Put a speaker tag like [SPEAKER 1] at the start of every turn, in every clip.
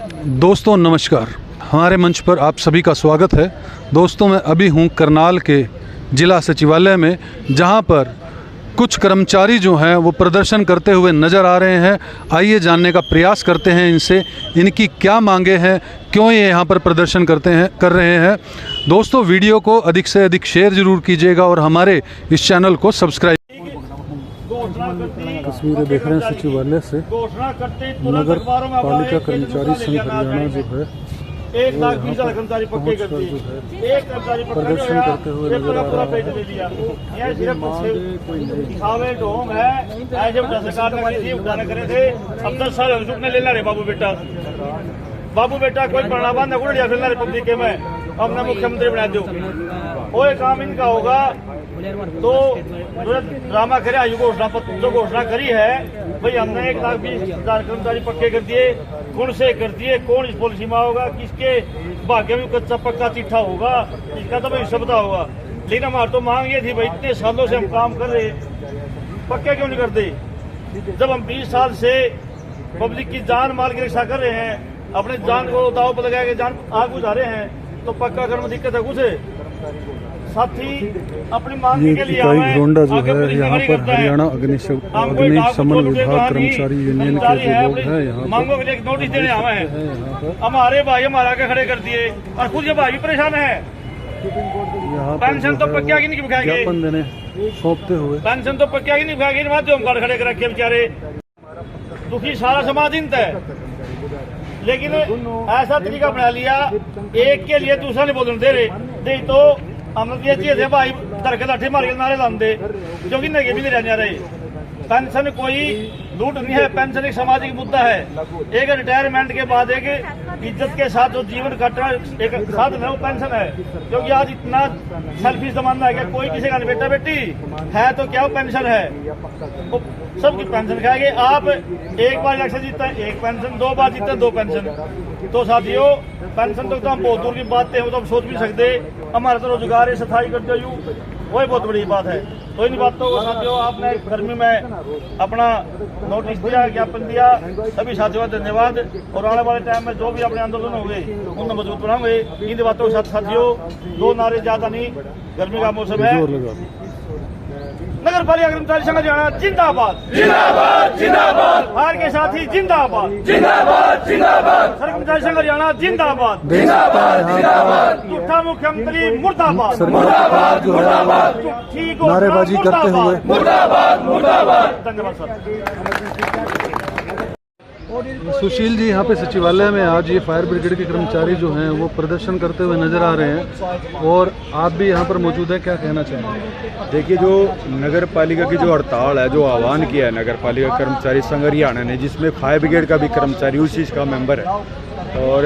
[SPEAKER 1] दोस्तों नमस्कार, हमारे मंच पर आप सभी का स्वागत है। दोस्तों मैं अभी हूं करनाल के जिला सचिवालय में, जहां पर कुछ कर्मचारी जो हैं वो प्रदर्शन करते हुए नज़र आ रहे हैं। आइए जानने का प्रयास करते हैं इनसे, इनकी क्या मांगे हैं, क्यों ये यहाँ पर प्रदर्शन कर रहे हैं। दोस्तों वीडियो को अधिक से अधिक शेयर ज़रूर कीजिएगा और हमारे इस चैनल को सब्सक्राइब। तस्वीरें देख रहे हैं सचिवालय से। नगर पालिका कर्मचारी संघ हरियाणा जो है
[SPEAKER 2] 1,20,000 कर्मचारी पक्के कर दिए। एक कर्मचारी
[SPEAKER 1] प्रदर्शन करते हुए नजर आ रहा
[SPEAKER 2] ले लिया। यह सिर्फ दिखावे ढोंग है। ऐसे सरकार ने वाली थी उठाने करे थे। अब 10 साल ने लेना रे बाबू बेटा कोई बढ़ावा न उड़ दिया फिर रिपब्लिक के में अपना मुख्यमंत्री बना दो। वो काम इनका होगा तो ड्रामा करे। आयु जो घोषणा करी है भाई, हमने 1,20,000 कर्मचारी पक्के कर दिए। कौन से कर दिए, कौन इस पॉलिसी में होगा, किसके भाग्य में कच्चा पक्का चिट्ठा होगा, इसका तो भाई सबता होगा। लेकिन हमारी तो मांग ये थी भाई, इतने सालों से हम काम कर रहे, पक्के क्यों नहीं करते? जब हम 20 साल से पब्लिक की जान माल की रक्षा कर रहे हैं, अपने जान को दाव पर लगा के जान आग बुझा रहे हैं, तो पक्का करने में दिक्कत है कुछ? साथी अपनी मांग के लिए
[SPEAKER 1] गोंडा जो है यहाँ पर हरियाणा अग्निशमन विभाग कर्मचारी यूनियन के जो लोग हैं यहाँ
[SPEAKER 2] मांगों के लिए नोटिस देने आए हैं। हमारे भाई हमारा के खड़े कर दिए और खुद ये भाई भी परेशान है। पेंशन तो पक्का की नहीं दिखाएंगे,
[SPEAKER 1] सौंपते हुए
[SPEAKER 2] पेंशन तो पक्का की नहीं दिखाएंगे। माध्यम कार्ड खड़े कर रखे बेचारे, दुखी सारा समाज है। लेकिन ऐसा तरीका बना लिया, एक के लिए दूसरा नहीं बोलने दे रहे। तो हम ये चीज है भाई, धरके लाठी मार के नारे लाते जो कि नगे भी नहीं रहने रहे। पेंशन कोई लूट नहीं है, पेंशन एक सामाजिक मुद्दा है। एक रिटायरमेंट के बाद एक इज्जत के साथ जो जीवन काटना एक साधन है वो पेंशन है। क्योंकि आज इतना सेल्फिश जमाना है कि कोई किसी का बेटा बेटी है तो क्या वो पेंशन है, वो सबकी पेंशन खाएंगे। आप एक बार इलेक्शन जीतते हैं एक पेंशन, 2 बार जीतते हैं 2 पेंशन। तो साथियों पेंशन तो हम बहुत दूर की बात है, वो तो हम सोच भी सकते। हमारा तो रोजगार है, सफाई करते हुए वही बहुत बड़ी बात है। तो इन बातों को साथियों आपने गर्मी में अपना नोटिस दिया, ज्ञापन दिया, सभी साथियों का धन्यवाद। और आने वाले टाइम में जो भी अपने आंदोलन होंगे उन्हें मजबूत बनाएंगे। इन बातों के साथ साथियों 2 नारे ज्यादा नहीं, गर्मी का मौसम है। नगर पालिका कर्मचारी संघ हरियाणा जिंदाबाद जिंदाबाद जिंदाबाद, हार के साथी जिंदाबाद जिंदाबाद जिंदाबाद, कर्मचारी संघ हरियाणा जिंदाबाद जिंदाबाद जिंदाबाद, झूठा मुख्यमंत्री मुर्दाबाद मुर्दाबाद मुर्दाबाद,
[SPEAKER 1] नारेबाजी करते हुए
[SPEAKER 2] मुर्दाबाद मुर्दाबाद। धन्यवाद सर।
[SPEAKER 1] सुशील जी यहाँ पे सचिवालय में आज ये फायर ब्रिगेड के कर्मचारी जो हैं वो प्रदर्शन करते हुए नजर आ रहे हैं और आप भी यहाँ पर मौजूद हैं, क्या कहना चाहेंगे?
[SPEAKER 3] देखिए, जो नगर पालिका की जो हड़ताल है, जो आह्वान किया है नगर पालिका कर्मचारी संघ हरियाणा ने, जिसमें फायर ब्रिगेड का भी कर्मचारी उस चीज़ का मेंबर है। और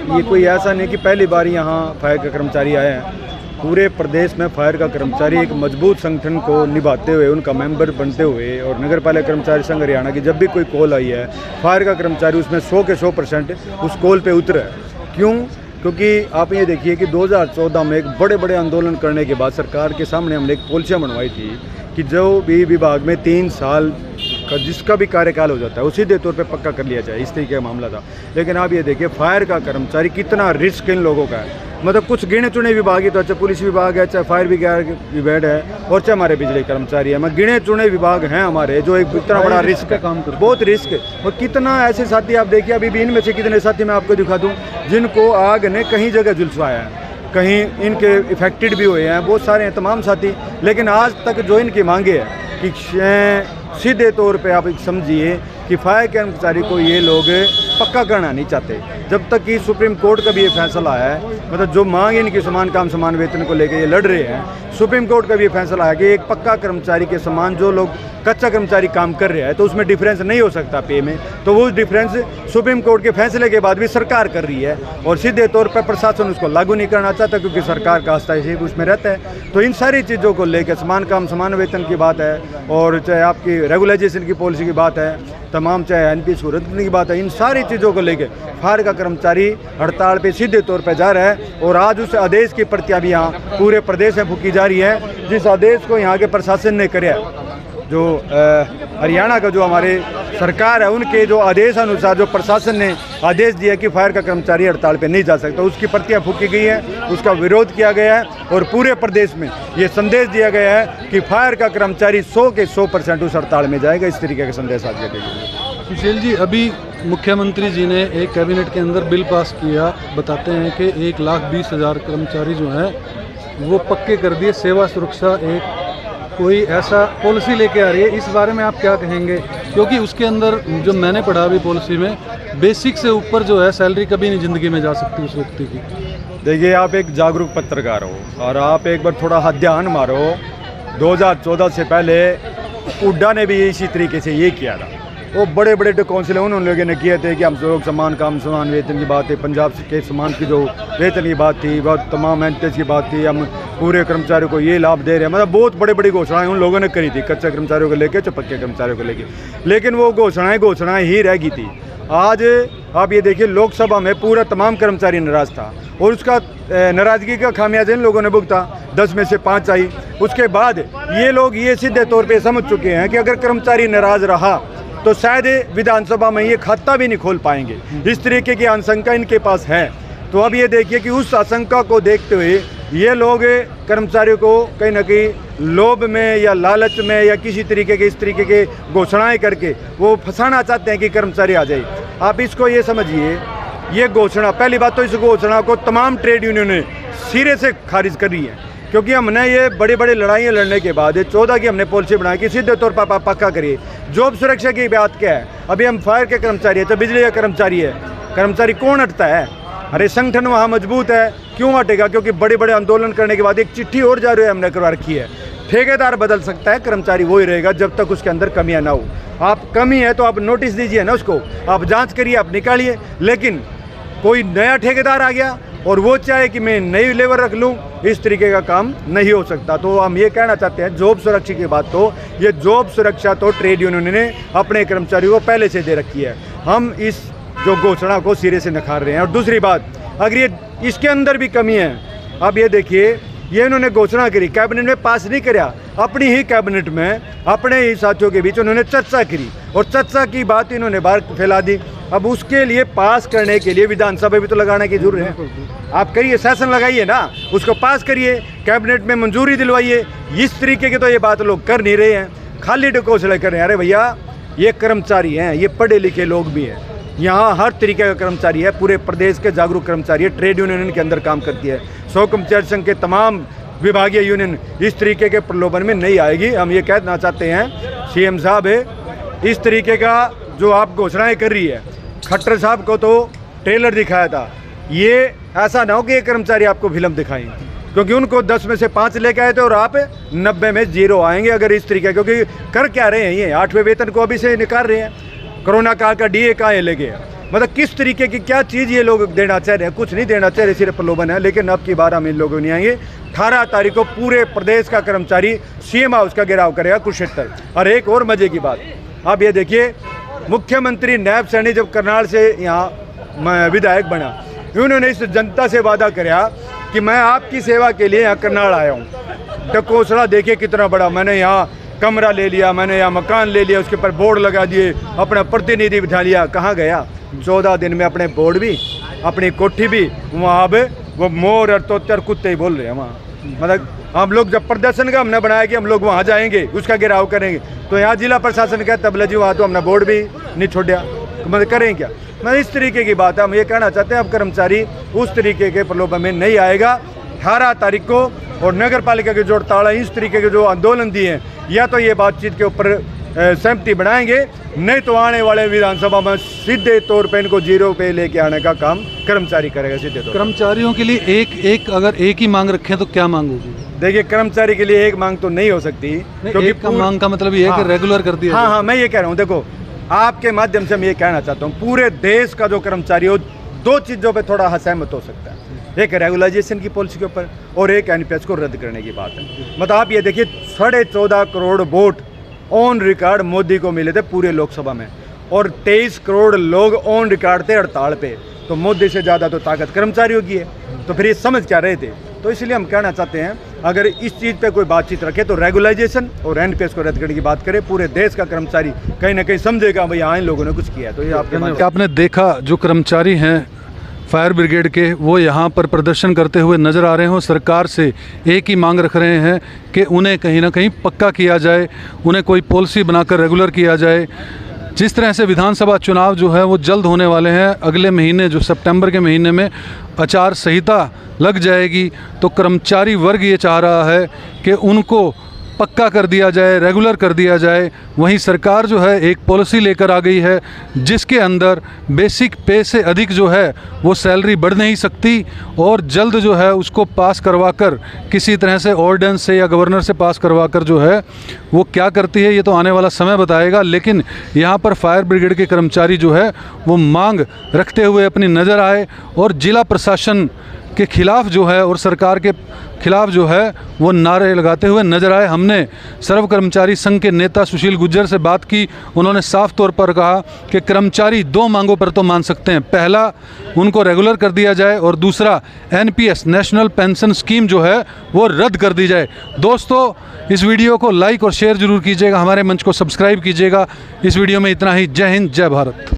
[SPEAKER 3] ये कोई ऐसा नहीं कि पहली बार यहाँ फायर के कर्मचारी आए हैं। पूरे प्रदेश में फायर का कर्मचारी एक मजबूत संगठन को निभाते हुए, उनका मेंबर बनते हुए, और नगर पालिका कर्मचारी संघ हरियाणा की जब भी कोई कॉल आई है, फायर का कर्मचारी उसमें 100 के 100% उस कॉल पे उतरे। क्यों? क्योंकि आप ये देखिए कि 2014 में एक बड़े आंदोलन करने के बाद सरकार के सामने हमने एक पॉलिसियाँ बनवाई थी कि जो भी विभाग में 3 साल का जिसका भी कार्यकाल हो जाता है वो सीधे तौर पे पक्का कर लिया जाए, इस तरीके का मामला था। लेकिन आप ये देखिए फायर का कर्मचारी कितना रिस्क इन लोगों का है। मतलब कुछ गिने चुने विभाग ही तो, चाहे पुलिस विभाग है, चाहे फायर ब्रिगेड है, और चाहे हमारे बिजली कर्मचारी है, मैं गिने चुने विभाग हैं हमारे जो एक इतना बड़ा रिस्क है, काम करते बहुत रिस्क है। और कितना ऐसे साथी आप देखिए, अभी भी इनमें से कितने साथी मैं आपको दिखा दूँ जिनको आग ने कहीं जगह झुलसवाया है, कहीं इनके इफेक्टेड भी हुए हैं, बहुत सारे हैं तमाम साथी। लेकिन आज तक जो इनकी मांगे है कि सीधे तौर पे आप समझिए कि फायर कर्मचारी को ये लोग पक्का करना नहीं चाहते। जब तक कि सुप्रीम कोर्ट का भी ये फैसला आया है, मतलब जो मांग इनकी समान काम समान वेतन को लेकर ये लड़ रहे हैं, सुप्रीम कोर्ट का भी ये फैसला आया कि एक पक्का कर्मचारी के समान जो लोग कच्चा कर्मचारी काम कर रहे हैं तो उसमें डिफरेंस नहीं हो सकता पे में। तो वो डिफरेंस सुप्रीम कोर्ट के फैसले के बाद भी सरकार कर रही है और सीधे तौर पर प्रशासन उसको लागू नहीं करना चाहता, क्योंकि सरकार का हस्तक्षेप उसमें रहता है। तो इन सारी चीज़ों को लेकर समान काम समान वेतन की बात है, और चाहे आपकी रेगुलाइजेशन की पॉलिसी की बात है, तमाम चाहे एनपीएस को रद्द करने की बात है, इन सारी चीज़ों को लेकर फायर का कर्मचारी हड़ताल पे सीधे तौर पर जा रहा है। और आज उस आदेश की प्रतियां भी यहाँ पूरे प्रदेश में फूकी जा रही है, जिस आदेश को यहाँ के प्रशासन ने कराया। जो हरियाणा का जो हमारे सरकार है उनके जो आदेश अनुसार जो प्रशासन ने आदेश दिया कि फायर का कर्मचारी हड़ताल पे नहीं जा सकता, उसकी प्रतियां फूकी गई हैं, उसका विरोध किया गया है और पूरे प्रदेश में ये संदेश दिया गया है कि फायर का कर्मचारी 100 के 100% उस हड़ताल में जाएगा। इस तरीके का संदेश आज दिया गया।
[SPEAKER 1] सुशील जी, अभी मुख्यमंत्री जी ने एक कैबिनेट के अंदर बिल पास किया, बताते हैं कि 1,20,000 कर्मचारी जो हैं वो पक्के कर दिए। सेवा सुरक्षा एक कोई ऐसा पॉलिसी लेके आ रही है, इस बारे में आप क्या कहेंगे? क्योंकि उसके अंदर जो मैंने पढ़ा अभी पॉलिसी में, बेसिक से ऊपर जो है सैलरी कभी नहीं ज़िंदगी में जा सकती उस व्यक्ति की।
[SPEAKER 3] देखिए, आप एक जागरूक पत्रकार हो और आप एक बार थोड़ा हाथ ध्यान मारो, 2014 से पहले हुड्डा ने भी इसी तरीके से ये किया था। वो बड़े बड़े जो काउंसिल हैं उन लोगों ने किए थे कि हम लोग समान काम समान वेतन की बात है, पंजाब के समान की जो वेतन की बात थी, बहुत तमाम एंटेज की बात थी, हम पूरे कर्मचारियों को ये लाभ दे रहे हैं, मतलब बहुत बड़ी बड़ी घोषणाएं उन लोगों ने करी थी, कच्चे कर्मचारियों को लेकर जो पक्के कर्मचारियों को लेकर। लेकिन वो घोषणाएं ही रह गई थी। आज आप ये देखिए, लोकसभा में पूरा तमाम कर्मचारी नाराज था और उसका नाराजगी का खामियाजा इन लोगों ने भुगता। 10 में से 5 आई। उसके बाद ये लोग ये सीधे तौर पे समझ चुके हैं कि अगर कर्मचारी नाराज रहा तो शायद विधानसभा में ये खाता भी नहीं खोल पाएंगे। इस तरीके की आशंका इनके पास है। तो अब ये देखिए कि उस आशंका को देखते हुए ये लोग कर्मचारियों को कहीं ना कहीं लोभ में या लालच में या किसी तरीके के इस तरीके के घोषणाएं करके वो फंसाना चाहते हैं कि कर्मचारी आ जाए। आप इसको ये समझिए, ये घोषणा, पहली बात तो इस घोषणा को तमाम ट्रेड यूनियन ने सिरे से खारिज कर रही है, क्योंकि हमने ये बड़ी बड़ी लड़ाइयाँ लड़ने के बाद 14 की हमने पॉलिसी बनाई कि सीधे तौर पर पक्का करिए। जॉब सुरक्षा की बात क्या है? अभी हम फायर के कर्मचारी है तो बिजली का कर्मचारी है, कर्मचारी कौन हटता है? अरे संगठन वहाँ मजबूत है, क्यों हटेगा? क्योंकि बड़े बड़े आंदोलन करने के बाद एक चिट्ठी और जारी हमने करवा रखी है, ठेकेदार बदल सकता है, कर्मचारी वही रहेगा जब तक उसके अंदर कमियां ना हो। आप कमी है तो आप नोटिस दीजिए ना, उसको आप जांच करिए, आप निकालिए। लेकिन कोई नया ठेकेदार आ गया और वो चाहे कि मैं नई लेबर रख लूँ, इस तरीके का काम नहीं हो सकता। तो हम ये कहना चाहते हैं, जॉब सुरक्षा की बात तो ये जॉब सुरक्षा तो ट्रेड यूनियन ने अपने कर्मचारियों को पहले से दे रखी है। हम इस जो घोषणा को सिरे से नकार रहे हैं। और दूसरी बात, अगर ये इसके अंदर भी कमी है, अब ये देखिए, ये इन्होंने घोषणा करी, कैबिनेट में पास नहीं कराया, अपनी ही कैबिनेट में अपने ही साथियों के बीच उन्होंने चर्चा करी और चर्चा की बात इन्होंने बाहर फैला दी। अब उसके लिए पास करने के लिए विधानसभा भी तो लगाने की जरूरत है। आप करिए, सेशन लगाइए ना, उसको पास करिए, कैबिनेट में मंजूरी दिलवाइए। इस तरीके की तो ये बात लोग कर नहीं रहे हैं, खाली घोषणा कर रहे हैं। अरे भैया, ये कर्मचारी हैं, ये पढ़े लिखे लोग भी हैं, यहाँ हर तरीके का कर्मचारी है, पूरे प्रदेश के जागरूक कर्मचारी है, ट्रेड यूनियन के अंदर काम करती है। 100 कर्मचारी संघ के तमाम विभागीय यूनियन इस तरीके के प्रलोभन में नहीं आएगी। हम ये कहना चाहते हैं, सीएम साहब है, इस तरीके का जो आप घोषणाएं कर रही है, खट्टर साहब को तो ट्रेलर दिखाया था, ये ऐसा ना हो कि ये कर्मचारी आपको फिल्म दिखाएं, क्योंकि उनको 10 में से 5 लेके आए थे और आप 90 में 0 आएंगे अगर इस तरीके। क्योंकि कर क्या रहे हैं, ये 8वें वेतन को अभी से निकाल रहे हैं, कोरोना काल का डीए कहाँ है लेके, मतलब किस तरीके की क्या चीज़ ये लोग देना चाह रहे हैं? कुछ नहीं देना चाह रहे, सिर्फ प्रलोभन है। लेकिन अब की बार हम इन लोगों नहीं आएंगे। 18 तारीख को पूरे प्रदेश का कर्मचारी सीएम हाउस का घेराव करेगा, कुरुक्षेत्र। और एक और मजे की बात, आप ये देखिए, मुख्यमंत्री नायब सैनी जब करनाल से यहाँ विधायक बना, उन्होंने इस जनता से वादा कराया कि मैं आपकी सेवा के लिए यहाँ करनाल आया हूँ। डकोसड़ा देखिए कितना बड़ा, मैंने यहाँ कमरा ले लिया, मैंने यहाँ मकान ले लिया, उसके ऊपर बोर्ड लगा दिए, अपना प्रतिनिधि बिठा लिया। कहाँ गया? 14 दिन में अपने बोर्ड भी, अपनी कोठी भी, वहाँ अब वो मोर और तोते और कुत्ते ही बोल रहे हैं वहाँ। मतलब हम लोग जब प्रदर्शन का हमने बनाया कि हम लोग वहाँ जाएंगे, उसका घेराव करेंगे, तो यहाँ जिला प्रशासन कहता तबला जी वहाँ तो हमने बोर्ड भी नहीं छोड़ा, मतलब करें क्या? मैं इस तरीके की बात है। हम ये कहना चाहते हैं, अब कर्मचारी उस तरीके के प्रलोभन में नहीं आएगा। 18 तारीख को और नगर पालिका के जो हड़ताल है, इस तरीके के जो आंदोलन दिए हैं, या तो ये बातचीत के ऊपर सहमति बनाएंगे, नहीं तो आने वाले विधानसभा में सीधे तौर पे इनको 0 पे लेके आने का काम कर्मचारी करेगा सीधे तौर।
[SPEAKER 1] कर्मचारियों के लिए अगर एक ही मांग रखें तो क्या मांग होगी?
[SPEAKER 3] देखिए, कर्मचारी के लिए एक मांग तो नहीं हो सकती,
[SPEAKER 1] क्योंकि एक मांग का मतलब ये है कि रेगुलर कर दिया।
[SPEAKER 3] हाँ, मैं ये कह रहा हूँ, देखो आपके माध्यम से मैं ये कहना चाहता हूँ, पूरे देश का जो कर्मचारी हो, 2 चीज़ों पे थोड़ा असहमत हो सकता है। एक रेगुलाइजेशन की पॉलिसी के ऊपर और एक एनपीएस को रद्द करने की बात है। मतलब आप ये देखिए, 14.5 crore vote on record Modi को मिले थे पूरे लोकसभा में, और 23 करोड़ लोग ऑन रिकॉर्ड थे हड़ताल पे। तो मोदी से ज़्यादा तो ताकत कर्मचारियों की है, तो फिर ये समझ क्या रहे थे? तो इसलिए हम कहना चाहते हैं, अगर इस चीज़ पे कोई बातचीत रखे तो रेगुलाइजेशन और एनपीएस को रद्द करने की बात करे, पूरे देश का कर्मचारी कहीं ना कहीं समझेगा भाई हाँ इन लोगों ने कुछ किया है। तो ये
[SPEAKER 1] आपने देखा जो कर्मचारी हैं फायर ब्रिगेड के वो यहाँ पर प्रदर्शन करते हुए नज़र आ रहे हैं। सरकार से एक ही मांग रख रहे हैं कि उन्हें कहीं ना कहीं पक्का किया जाए, उन्हें कोई पॉलिसी बनाकर रेगुलर किया जाए। जिस तरह से विधानसभा चुनाव जो है वो जल्द होने वाले हैं, अगले महीने जो सितंबर के महीने में आचार संहिता लग जाएगी, तो कर्मचारी वर्ग ये चाह रहा है कि उनको पक्का कर दिया जाए, रेगुलर कर दिया जाए। वहीं सरकार जो है एक पॉलिसी लेकर आ गई है जिसके अंदर बेसिक पे से अधिक जो है वो सैलरी बढ़ नहीं सकती, और जल्द जो है उसको पास करवा कर किसी तरह से ऑर्डिनेंस से या गवर्नर से पास करवा कर जो है वो क्या करती है ये तो आने वाला समय बताएगा। लेकिन यहाँ पर फायर ब्रिगेड के कर्मचारी जो है वो मांग रखते हुए अपनी नज़र आए और जिला प्रशासन के खिलाफ जो है और सरकार के खिलाफ जो है वो नारे लगाते हुए नजर आए। हमने सर्व कर्मचारी संघ के नेता सुशील गुज्जर से बात की, उन्होंने साफ तौर पर कहा कि कर्मचारी दो मांगों पर तो मान सकते हैं, पहला उनको रेगुलर कर दिया जाए और दूसरा एनपीएस नेशनल पेंशन स्कीम जो है वो रद्द कर दी जाए। दोस्तों इस वीडियो को लाइक और शेयर जरूर कीजिएगा, हमारे मंच को सब्सक्राइब कीजिएगा। इस वीडियो में इतना ही। जय हिंद, जय भारत।